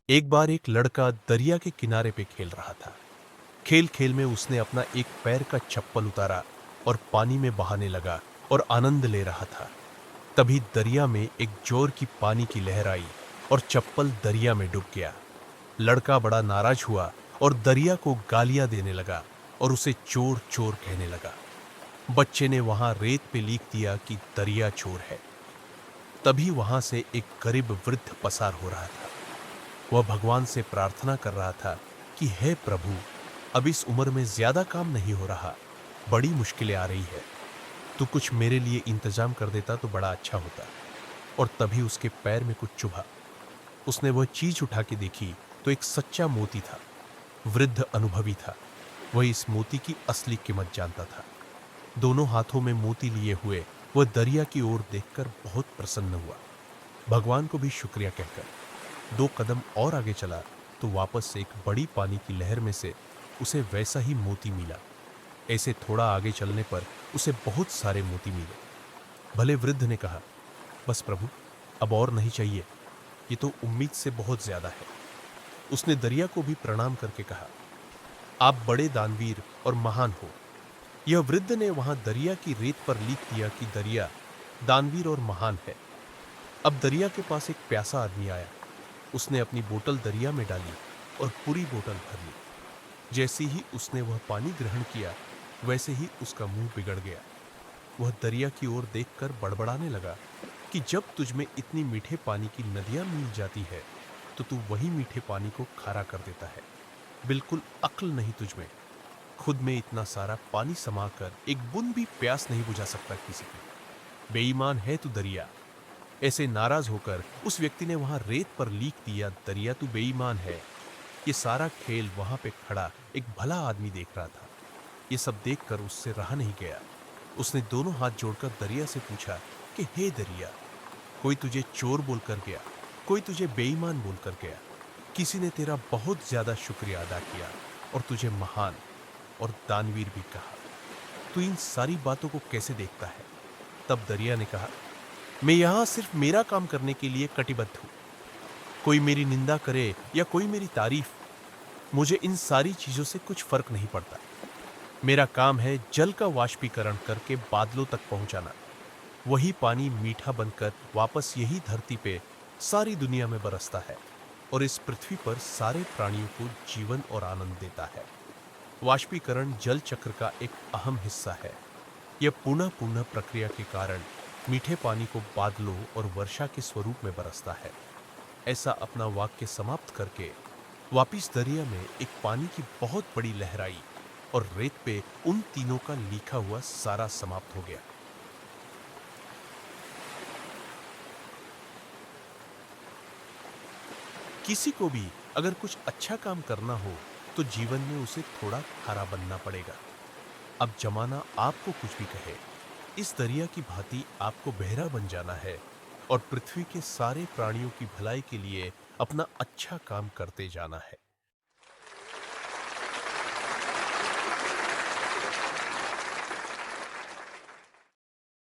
एक बार एक लड़का दरिया के किनारे पे खेल रहा था। खेल खेल में उसने अपना एक पैर का चप्पल उतारा और पानी में बहाने लगा और आनंद ले रहा था। तभी दरिया में एक जोर की पानी की लहर आई और चप्पल दरिया में डूब गया। लड़का बड़ा नाराज हुआ और दरिया को गालियां देने लगा और उसे चोर चोर कहने लगा। बच्चे ने वहां रेत पे लिख दिया कि दरिया चोर है। तभी वहां से एक गरीब वृद्ध पसार हो रहा था। वह भगवान से प्रार्थना कर रहा था कि हे प्रभु, अब इस उम्र में ज्यादा काम नहीं हो रहा, बड़ी मुश्किलें आ रही है, तू कुछ मेरे लिए इंतजाम कर देता तो बड़ा अच्छा होता। और तभी उसके पैर में कुछ चुभा। उसने वह चीज उठा के देखी तो एक सच्चा मोती था। वृद्ध अनुभवी था, वह इस मोती की असली कीमत जानता था। दोनों हाथों में मोती लिए हुए वह दरिया की ओर देखकर बहुत प्रसन्न हुआ। भगवान को भी शुक्रिया कहकर 2 कदम और आगे चला तो वापस से एक बड़ी पानी की लहर में से उसे वैसा ही मोती मिला। ऐसे थोड़ा आगे चलने पर उसे बहुत सारे मोती मिले। भले वृद्ध ने कहा, बस प्रभु, अब और नहीं चाहिए, ये तो उम्मीद से बहुत ज्यादा है। उसने दरिया को भी प्रणाम करके कहा, आप बड़े दानवीर और महान हो। यह वृद्ध ने वहां दरिया की रेत पर लिख दिया कि दरिया दानवीर और महान है। अब दरिया के पास एक प्यासा आदमी आया। उसने अपनी बोतल दरिया में डाली और पूरी बोतल भर ली। जैसे ही उसने वह पानी ग्रहण किया, वैसे ही उसका मुंह बिगड़ गया। वह दरिया की ओर देखकर बड़बड़ाने लगा कि जब तुझमें इतनी मीठे पानी की नदियां मिल जाती है तो तू वही मीठे पानी को खारा कर देता है। बिल्कुल अक्ल नहीं तुझमें। खुद में इतना सारा पानी समाकर एक बूंद भी प्यास नहीं बुझा सकता किसी की। बेईमान है तू दरिया। ऐसे नाराज होकर उस व्यक्ति ने वहां रेत पर लिख दिया, दरिया तू बेईमान है। ये सारा खेल वहां पे खड़ा एक भला आदमी देख रहा था। ये सब देखकर उससे रहा नहीं गया। उसने दोनों हाथ जोड़कर दरिया से पूछा कि हे दरिया, कोई तुझे चोर बोलकर गया, कोई तुझे बेईमान बोलकर गया, किसी ने तेरा बहुत ज्यादा शुक्रिया अदा किया और तुझे महान और दानवीर भी कहा। तू इन सारी बातों को कैसे देखता है? तब दरिया ने कहा, मैं यहां सिर्फ मेरा काम करने के लिए कटिबद्ध हूं। कोई मेरी निंदा करे या कोई मेरी तारीफ, मुझे इन सारी चीजों से कुछ फर्क नहीं पड़ता। मेरा काम है जल का वाष्पीकरण करके बादलों तक पहुंचाना। वही पानी मीठा बनकर वापस यही धरती पे सारी दुनिया में बरसता है और इस पृथ्वी पर सारे प्राणियों को जीवन और आनंद देता है। वाष्पीकरण जल चक्र का एक अहम हिस्सा है। यह पुनः पुनः प्रक्रिया के कारण मीठे पानी को बादलों और वर्षा के स्वरूप में बरसता है। ऐसा अपना वाक्य समाप्त करके वापिस दरिया में एक पानी की बहुत बड़ी लहर आई और रेत पे उन तीनों का लिखा हुआ सारा समाप्त हो गया। किसी को भी अगर कुछ अच्छा काम करना हो तो जीवन में उसे थोड़ा खारा बनना पड़ेगा। अब जमाना आपको कुछ भी कहे, इस दरिया की भांति आपको बहरा बन जाना है और पृथ्वी के सारे प्राणियों की भलाई के लिए अपना अच्छा काम करते जाना है।